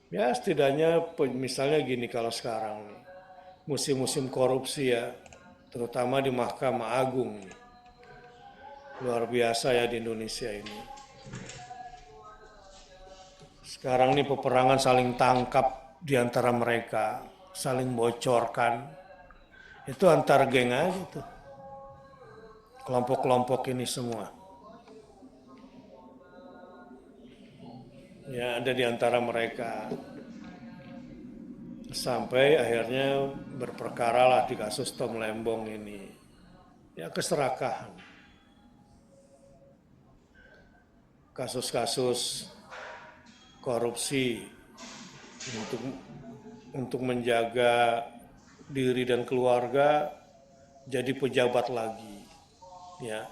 Ya setidaknya misalnya gini kalau sekarang nih, musim-musim korupsi ya, terutama di Mahkamah Agung nih. Luar biasa ya di Indonesia ini. Sekarang nih peperangan saling tangkap di antara mereka, saling bocorkan. Itu antar geng aja tuh, kelompok-kelompok ini semua. Ya ada di antara mereka. Sampai akhirnya berperkara lah di kasus Tom Lembong ini. Ya keserakahan. Kasus-kasus korupsi untuk menjaga diri dan keluarga jadi pejabat lagi, ya,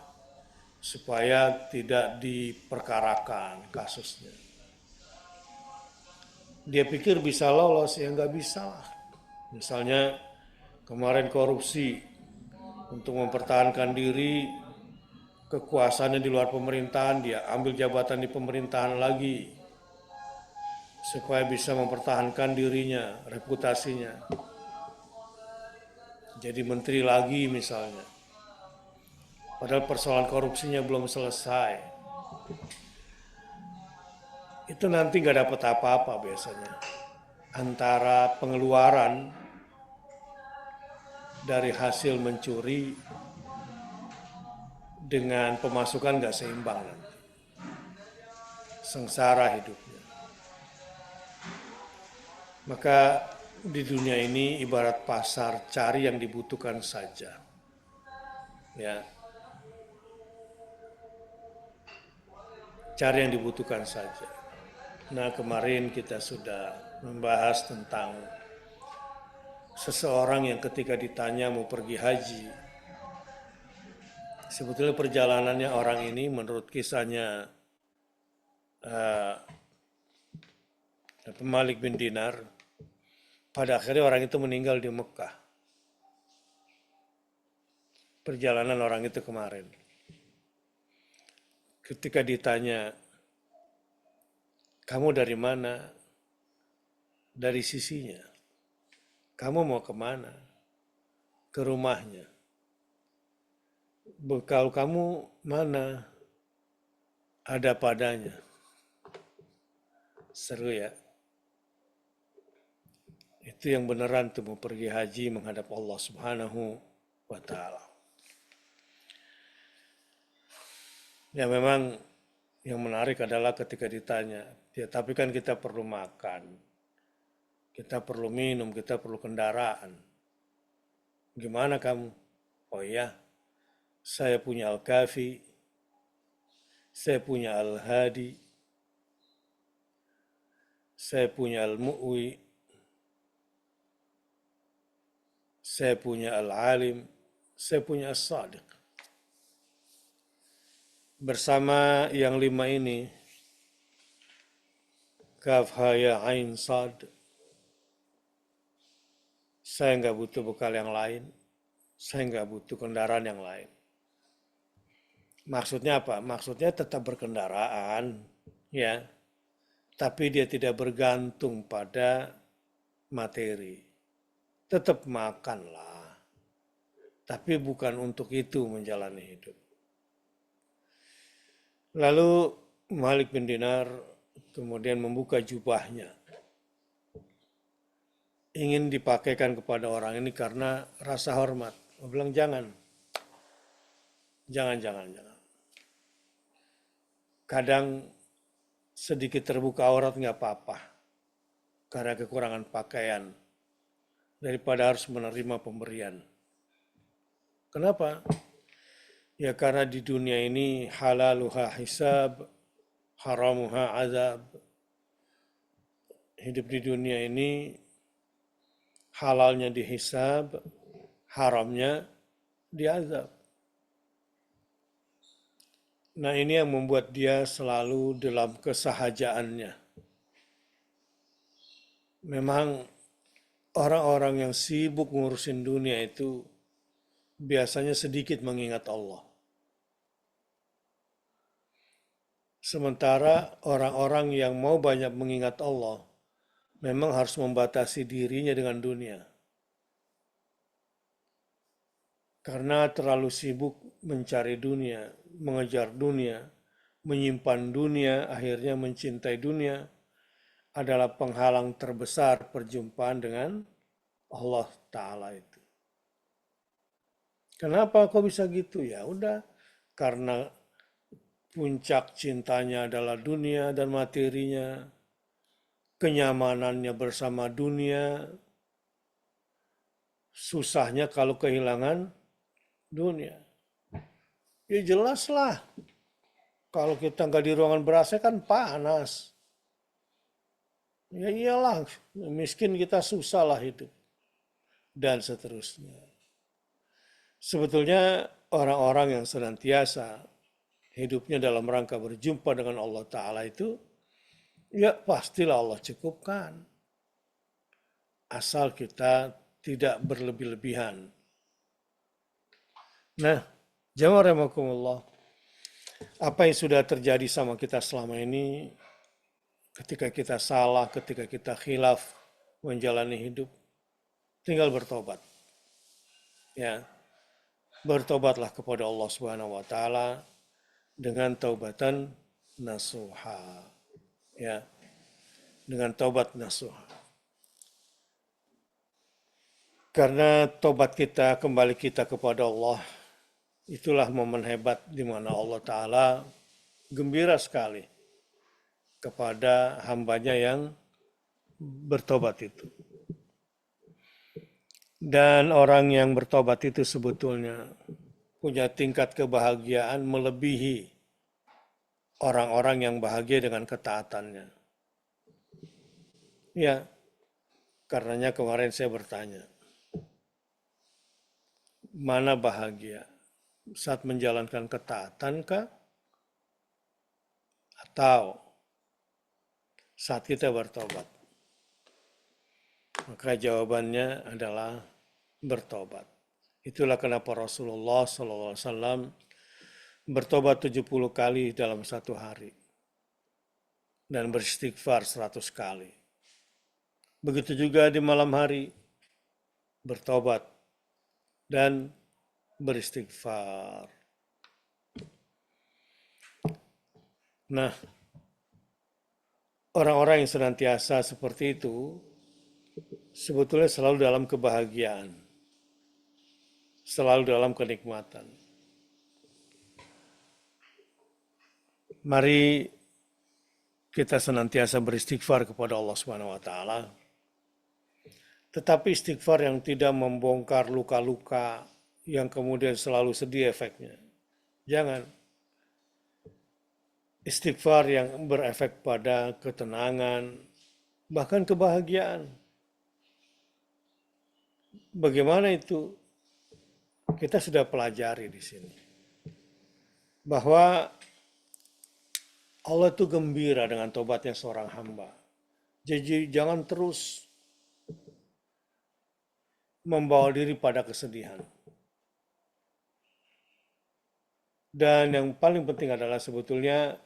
supaya tidak diperkarakan kasusnya. Dia pikir bisa lolos, ya nggak bisa lah. Misalnya kemarin korupsi untuk mempertahankan diri, kekuasaannya di luar pemerintahan, dia ambil jabatan di pemerintahan lagi supaya bisa mempertahankan dirinya, reputasinya. Jadi menteri lagi misalnya. Padahal persoalan korupsinya belum selesai. Itu nanti nggak dapat apa-apa biasanya. Antara pengeluaran dari hasil mencuri dengan pemasukan nggak seimbang nanti. Sengsara hidupnya. Maka di dunia ini ibarat pasar, cari yang dibutuhkan saja. Ya, cari yang dibutuhkan saja. Nah, kemarin kita sudah membahas tentang seseorang yang ketika ditanya mau pergi haji, sebetulnya perjalanannya orang ini menurut kisahnya uh, Malik bin Dinar, pada akhirnya orang itu meninggal di Mekah. Perjalanan orang itu kemarin. Ketika ditanya, kamu dari mana? Dari sisinya. Kamu mau kemana? Ke rumahnya. Bekal kamu mana? Ada padanya. Seru ya. Itu yang beneran tuh mau pergi haji menghadap Allah Subhanahu wa Ta'ala. Ya memang yang menarik adalah ketika ditanya, ya tapi kan kita perlu makan, kita perlu minum, kita perlu kendaraan. Gimana kamu? Oh iya, saya punya Al-Kafi, saya punya Al-Hadi, saya punya Al-Mu'wi, saya punya Al-Alim, saya punya As-Sadiq. Bersama yang lima ini, Kaf, Ha, Ain, Sad, saya nggak butuh bekal yang lain, saya nggak butuh kendaraan yang lain. Maksudnya apa? Maksudnya tetap berkendaraan, ya, tapi dia tidak bergantung pada materi. Tetap makanlah, tapi bukan untuk itu menjalani hidup. Lalu Malik bin Dinar kemudian membuka jubahnya, ingin dipakaikan kepada orang ini karena rasa hormat. Dia bilang jangan, jangan, jangan, jangan. Kadang sedikit terbuka aurat nggak apa-apa karena kekurangan pakaian daripada harus menerima pemberian. Kenapa? Ya karena di dunia ini halaluha hisab, haramuha azab. Hidup di dunia ini halalnya dihisab, haramnya diazab. Nah ini yang membuat dia selalu dalam kesahajaannya. Memang orang-orang yang sibuk ngurusin dunia itu biasanya sedikit mengingat Allah. Sementara orang-orang yang mau banyak mengingat Allah, memang harus membatasi dirinya dengan dunia. Karena terlalu sibuk mencari dunia, mengejar dunia, menyimpan dunia, akhirnya mencintai dunia, adalah penghalang terbesar perjumpaan dengan Allah Ta'ala itu. Kenapa kok bisa gitu? Ya udah, karena puncak cintanya adalah dunia dan materinya, kenyamanannya bersama dunia, susahnya kalau kehilangan dunia. Ya jelas lah, kalau kita nggak di ruangan ber-AC kan panas. Ya iyalah, miskin kita susah lah hidup. Dan seterusnya. Sebetulnya orang-orang yang senantiasa hidupnya dalam rangka berjumpa dengan Allah Ta'ala itu, ya pastilah Allah cukupkan. Asal kita tidak berlebih-lebihan. Nah, jamaah rahimakumullah, apa yang sudah terjadi sama kita selama ini, ketika kita salah, ketika kita khilaf menjalani hidup, tinggal bertobat. Ya, bertobatlah kepada Allah Subhanahu wa taala dengan taubatan nasuha. Ya, dengan taubat nasuha. Karena tobat kita, kembali kita kepada Allah, itulah momen hebat di mana Allah Ta'ala gembira sekali kepada hambanya yang bertobat itu. Dan orang yang bertobat itu sebetulnya punya tingkat kebahagiaan melebihi orang-orang yang bahagia dengan ketaatannya. Ya, karenanya kemarin saya bertanya, mana bahagia? Saat menjalankan ketaatan kah? Atau saat kita bertobat? Maka jawabannya adalah bertobat. Itulah kenapa Rasulullah SAW bertobat 70 kali dalam satu hari. Dan beristighfar 100 kali. Begitu juga di malam hari, bertobat dan beristighfar. Nah, orang-orang yang senantiasa seperti itu sebetulnya selalu dalam kebahagiaan, selalu dalam kenikmatan. Mari kita senantiasa beristighfar kepada Allah Subhanahu wa taala. Tetapi istighfar yang tidak membongkar luka-luka yang kemudian selalu sedih efeknya. Jangan. Istighfar yang berefek pada ketenangan, bahkan kebahagiaan. Bagaimana itu? Kita sudah pelajari di sini. Bahwa Allah itu gembira dengan tobatnya seorang hamba. Jadi jangan terus membawa diri pada kesedihan. Dan yang paling penting adalah sebetulnya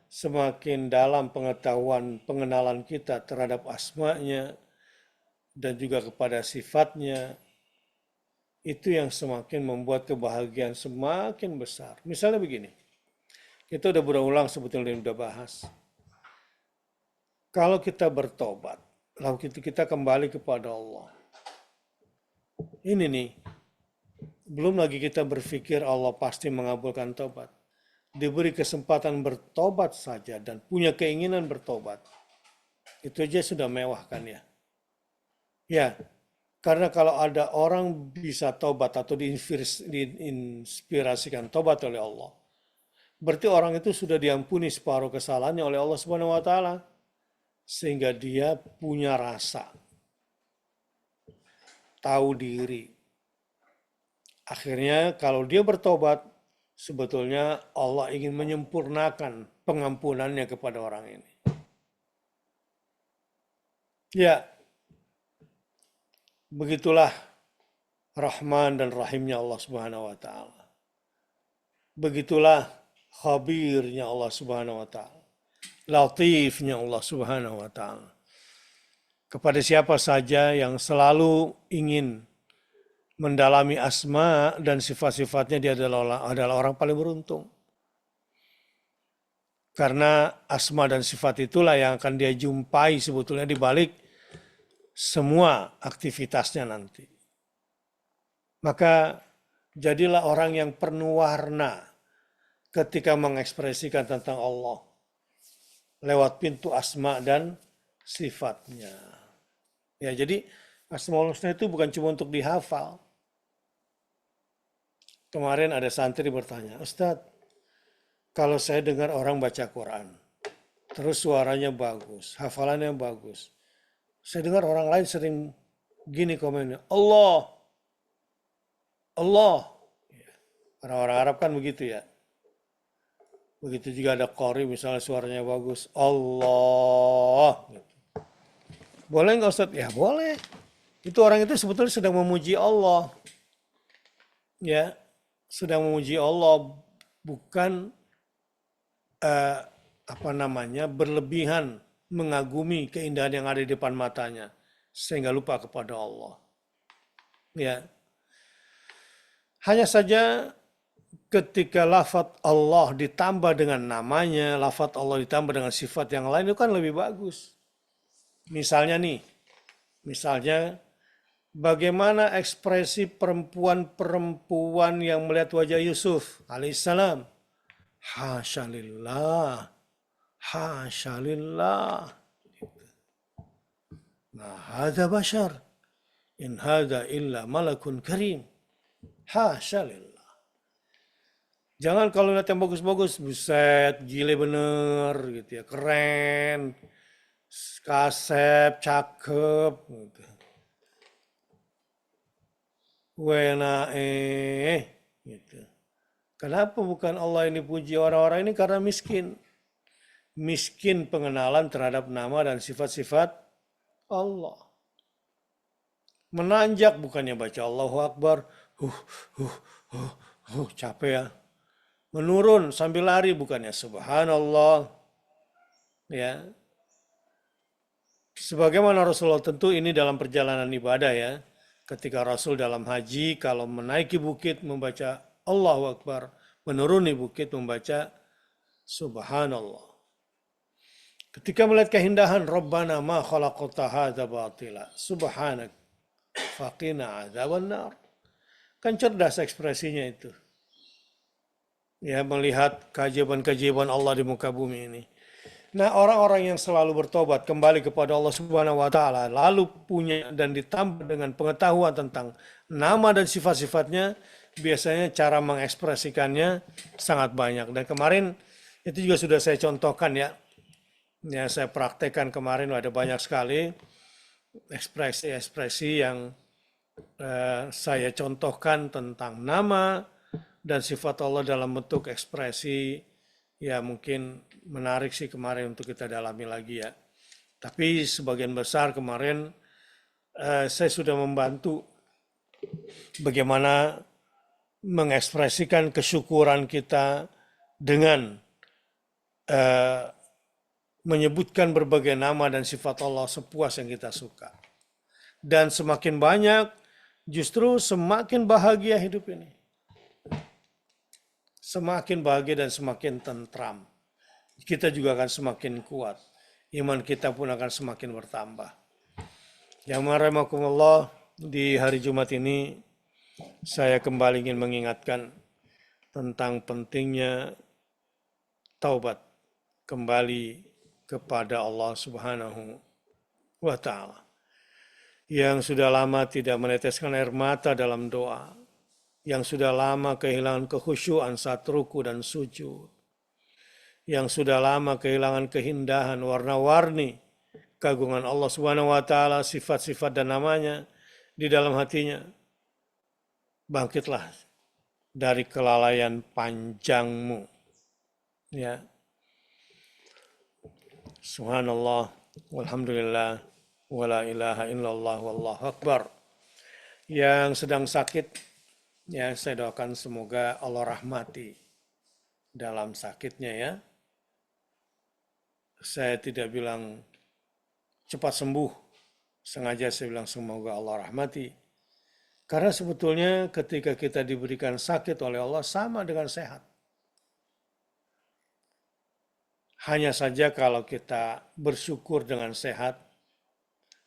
semakin dalam pengetahuan, pengenalan kita terhadap asmanya dan juga kepada sifatnya, itu yang semakin membuat kebahagiaan semakin besar. Misalnya begini, kita udah berulang sebetulnya udah bahas. Kalau kita bertobat, lalu kita kembali kepada Allah. Ini nih, belum lagi kita berpikir Allah pasti mengabulkan tobat. Diberi kesempatan bertobat saja dan punya keinginan bertobat. Itu aja sudah mewah kan ya. Ya, karena kalau ada orang bisa tobat atau diinspirasikan tobat oleh Allah, berarti orang itu sudah diampuni separuh kesalahannya oleh Allah Subhanahu wa taala. Sehingga dia punya rasa, tahu diri. Akhirnya kalau dia bertobat, sebetulnya Allah ingin menyempurnakan pengampunannya kepada orang ini. Ya, begitulah Rahman dan Rahimnya Allah Subhanahu wa taala. Begitulah khabirnya Allah Subhanahu wa taala. Latifnya Allah Subhanahu wa taala. kepada siapa saja yang selalu ingin mendalami asma dan sifat-sifatnya, dia adalah orang paling beruntung. Karena asma dan sifat itulah yang akan dia jumpai sebetulnya di balik semua aktivitasnya nanti. Maka jadilah orang yang penuh warna ketika mengekspresikan tentang Allah lewat pintu asma dan sifatnya. Ya, jadi Asmaul Husna itu bukan cuma untuk dihafal. Kemarin ada santri bertanya, Ustadz, kalau saya dengar orang baca Quran, terus suaranya bagus, hafalannya bagus. Saya dengar orang lain sering gini komennya, Allah, Allah. Orang-orang Arab kan begitu ya. Begitu juga ada qori misalnya suaranya bagus, Allah. Boleh nggak Ustadz? Ya boleh. Itu orang itu sebetulnya sedang memuji Allah. Ya, sedang memuji Allah, bukan berlebihan mengagumi keindahan yang ada di depan matanya sehingga lupa kepada Allah. Ya. Hanya saja ketika lafadz Allah ditambah dengan namanya, lafadz Allah ditambah dengan sifat yang lain itu kan lebih bagus. Misalnya bagaimana ekspresi perempuan-perempuan yang melihat wajah Yusuf alaihissalam. Hasya lillah, hasya lillah. Nah, hadza bashar, in hadza illa malakun karim. Hasya lillah. Jangan kalau lihat yang bagus-bagus, buset, gile bener gitu ya, keren, kasep, cakep gitu. Wena gitu. Kenapa bukan Allah ini puji orang-orang ini? Karena miskin. Miskin pengenalan terhadap nama dan sifat-sifat Allah. Menanjak bukannya baca Allahu Akbar. Capek ya. Menurun sambil lari bukannya subhanallah. Ya. Sebagaimana Rasulullah, tentu ini dalam perjalanan ibadah ya. Ketika Rasul dalam haji, kalau menaiki bukit membaca Allahu Akbar, menuruni bukit membaca subhanallah. Ketika melihat keindahan, Rabbana ma khalaqta hadza batila, subhanak, faqina adzabannar. Kan cerdas ekspresinya itu. Ya, melihat keajaiban-keajaiban Allah di muka bumi ini. Nah, orang-orang yang selalu bertobat kembali kepada Allah Subhanahu wa taala, lalu punya dan ditambah dengan pengetahuan tentang nama dan sifat-sifatnya, biasanya cara mengekspresikannya sangat banyak. Dan kemarin itu juga sudah saya contohkan ya. Ya, saya praktekkan kemarin, ada banyak sekali ekspresi-ekspresi yang saya contohkan tentang nama dan sifat Allah dalam bentuk ekspresi. Ya, mungkin menarik sih kemarin untuk kita dalami lagi ya. Tapi sebagian besar kemarin saya sudah membantu bagaimana mengekspresikan kesyukuran kita dengan menyebutkan berbagai nama dan sifat Allah sepuas yang kita suka. Dan semakin banyak, justru semakin bahagia hidup ini. Semakin bahagia dan semakin tentram. Kita juga akan semakin kuat. Iman kita pun akan semakin bertambah. Yang rahimakumullah, di hari Jumat ini saya kembali ingin mengingatkan tentang pentingnya taubat kembali kepada Allah Subhanahu wa taala. Yang sudah lama tidak meneteskan air mata dalam doa, yang sudah lama kehilangan kekhusyuan saat ruku dan sujud, yang sudah lama kehilangan keindahan warna-warni keagungan Allah Subhanahu wa taala, sifat-sifat dan namanya di dalam hatinya. Bangkitlah dari kelalaian panjangmu. Ya. Subhanallah, walhamdulillah, wala ilaha illallah, wallahu akbar. Yang sedang sakit, ya saya doakan semoga Allah rahmati dalam sakitnya ya. Saya tidak bilang cepat sembuh, Sengaja saya bilang semoga Allah rahmati. Karena sebetulnya ketika kita diberikan sakit oleh Allah sama dengan sehat. Hanya saja kalau kita bersyukur dengan sehat,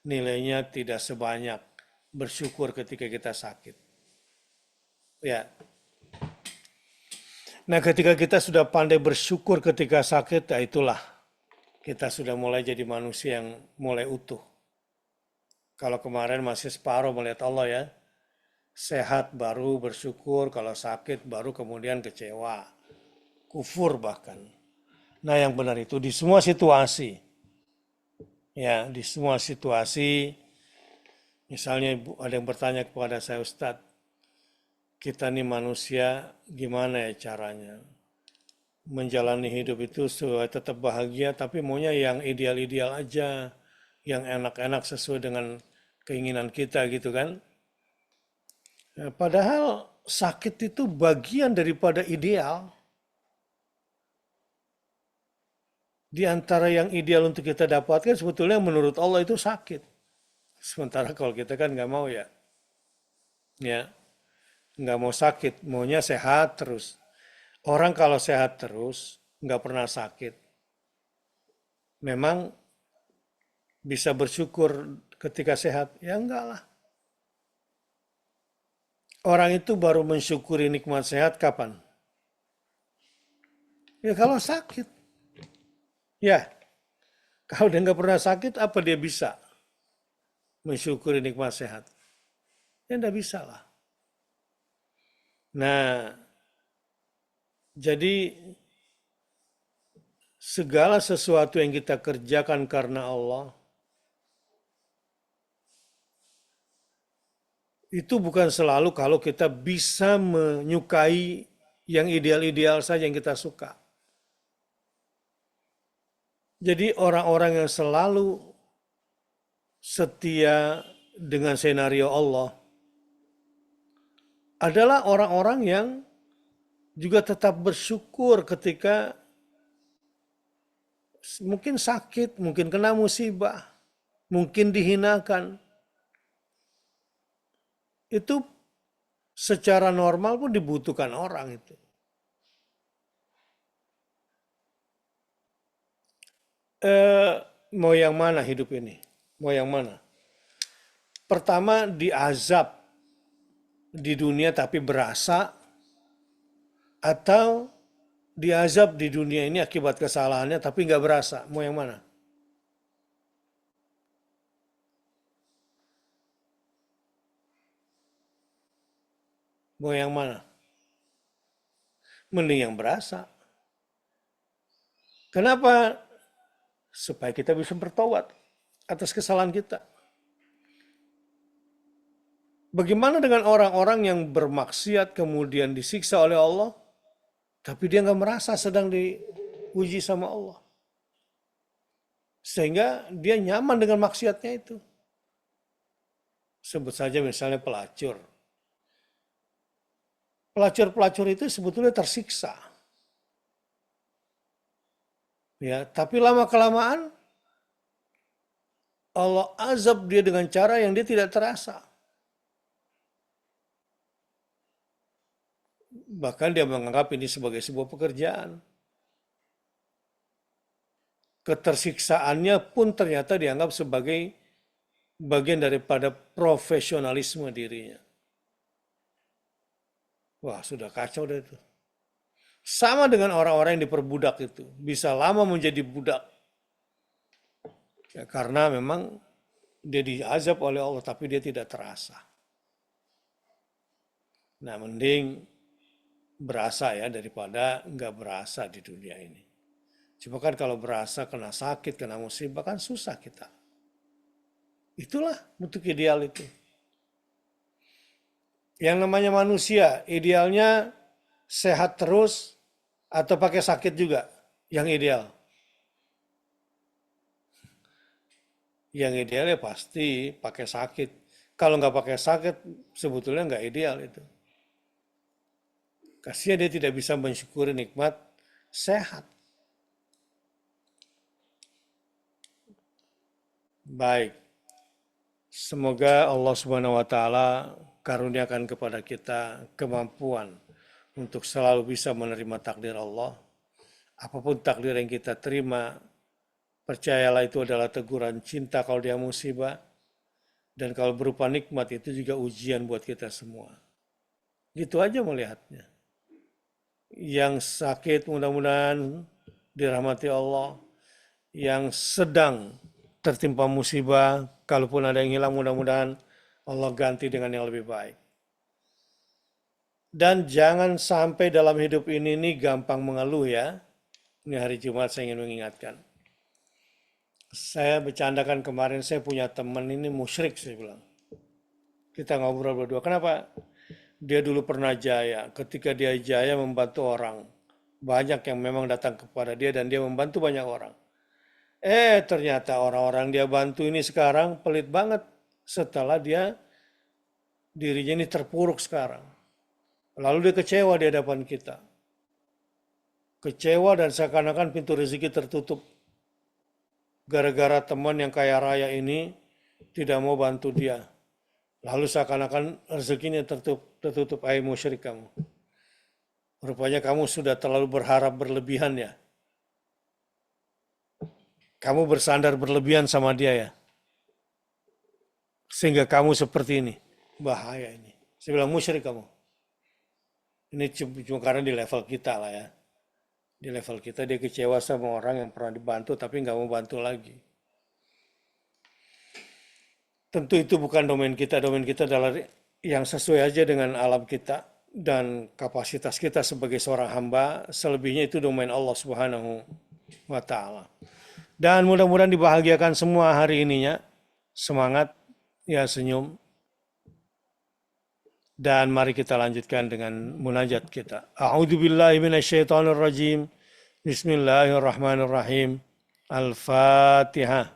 nilainya tidak sebanyak bersyukur ketika kita sakit. Ya. Nah, ketika kita sudah pandai bersyukur ketika sakit, ya itulah kita sudah mulai jadi manusia yang mulai utuh. Kalau kemarin masih separuh melihat Allah ya, sehat baru bersyukur, kalau sakit baru kemudian kecewa, kufur bahkan. Nah, yang benar itu di semua situasi. Ya, di semua situasi, misalnya ada yang bertanya kepada saya, Ustadz, kita nih manusia gimana ya caranya menjalani hidup itu supaya tetap bahagia, tapi maunya yang ideal-ideal aja, yang enak-enak sesuai dengan keinginan kita gitu kan. Nah, padahal sakit itu bagian daripada ideal. Di antara yang ideal untuk kita dapatkan sebetulnya menurut Allah itu sakit. Sementara kalau kita kan nggak mau ya, ya nggak mau sakit, maunya sehat terus. Orang kalau sehat terus, nggak pernah sakit, memang bisa bersyukur ketika sehat? Ya enggak lah. Orang itu baru mensyukuri nikmat sehat kapan? Ya kalau sakit. Ya, kalau dia nggak pernah sakit, apa dia bisa mensyukuri nikmat sehat? Ya enggak bisa lah. Nah, jadi segala sesuatu yang kita kerjakan karena Allah, itu bukan selalu kalau kita bisa menyukai yang ideal-ideal saja yang kita suka. Jadi orang-orang yang selalu setia dengan senario Allah adalah orang-orang yang juga tetap bersyukur ketika mungkin sakit, mungkin kena musibah, mungkin dihinakan. Itu secara normal pun dibutuhkan orang itu. Mau yang mana hidup ini? Mau yang mana? Pertama diazab di dunia tapi berasa, atau diazab di dunia ini akibat kesalahannya tapi nggak berasa. Mau yang mana? Mau yang mana? Mending yang berasa. Kenapa? Supaya kita bisa bertobat atas kesalahan kita. Bagaimana dengan orang-orang yang bermaksiat kemudian disiksa oleh Allah, tapi dia nggak merasa sedang diuji sama Allah. Sehingga dia nyaman dengan maksiatnya itu. Sebut saja misalnya pelacur. Pelacur-pelacur itu sebetulnya tersiksa. Ya, tapi lama-kelamaan Allah azab dia dengan cara yang dia tidak terasa. Bahkan dia menganggap ini sebagai sebuah pekerjaan. Ketersiksaannya pun ternyata dianggap sebagai bagian daripada profesionalisme dirinya. Wah, sudah kacau deh itu. Sama dengan orang-orang yang diperbudak itu. Bisa lama menjadi budak. Ya, karena memang dia diazab oleh Allah tapi dia tidak terasa. Nah, mending berasa ya daripada nggak berasa di dunia ini. Cuma kan kalau berasa kena sakit, kena musibah kan susah kita. Itulah bentuk ideal itu. Yang namanya manusia, idealnya sehat terus atau pakai sakit juga yang ideal. Yang ideal ya pasti pakai sakit. Kalau nggak pakai sakit, sebetulnya nggak ideal itu. Kasihan dia tidak bisa mensyukuri nikmat sehat. Baik. Semoga Allah Subhanahu wa taala karuniakan kepada kita kemampuan untuk selalu bisa menerima takdir Allah. Apapun takdir yang kita terima, percayalah itu adalah teguran cinta kalau dia musibah, dan kalau berupa nikmat itu juga ujian buat kita semua. Gitu aja melihatnya. Yang sakit mudah-mudahan dirahmati Allah, yang sedang tertimpa musibah, kalaupun ada yang hilang mudah-mudahan Allah ganti dengan yang lebih baik. Dan jangan sampai dalam hidup ini nih gampang mengeluh ya. Ini hari Jumat saya ingin mengingatkan. Saya bercandakan kemarin, saya punya teman ini musyrik, saya bilang. Kita ngobrol berdua, kenapa? Dia dulu pernah jaya, ketika dia jaya membantu orang. Banyak yang memang datang kepada dia dan dia membantu banyak orang. Ternyata orang-orang dia bantu ini sekarang pelit banget setelah dirinya ini terpuruk sekarang. Lalu dia kecewa di hadapan kita. Kecewa dan seakan-akan pintu rezeki tertutup. Gara-gara teman yang kaya raya ini tidak mau bantu dia. Lalu seakan-akan rezekinya tertutup. Musyrik kamu. Rupanya kamu sudah terlalu berharap berlebihan ya. Kamu bersandar berlebihan sama dia ya. Sehingga kamu seperti ini. Bahaya ini. Saya bilang musyrik kamu. Ini cuma karena di level kita lah ya. Di level kita dia kecewa sama orang yang pernah dibantu tapi nggak mau bantu lagi. Tentu itu bukan domain kita adalah yang sesuai aja dengan alam kita dan kapasitas kita sebagai seorang hamba. Selebihnya itu domain Allah Subhanahu wa taala. Dan mudah-mudahan dibahagiakan semua hari ininya. Semangat, ya senyum. Dan mari kita lanjutkan dengan munajat kita. A'udzubillahi minasyaitonirrajim. Bismillahirrahmanirrahim. Al-Fatihah.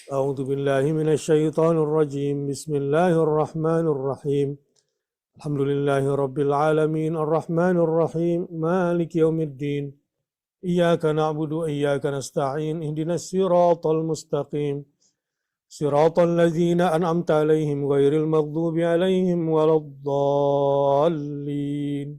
A'udzubillahi minasyaitonirrajim. Bismillahirrahmanirrahim. Alhamdulillahi rabbil alamin. Ar-Rahmanirrahim. Maliki yaumiddin. Iyyaka na'budu wa iyyaka nasta'in. Ihdinas siratal mustaqim. صراط الذين أنعمت عليهم غير المغضوب عليهم ولا الضالين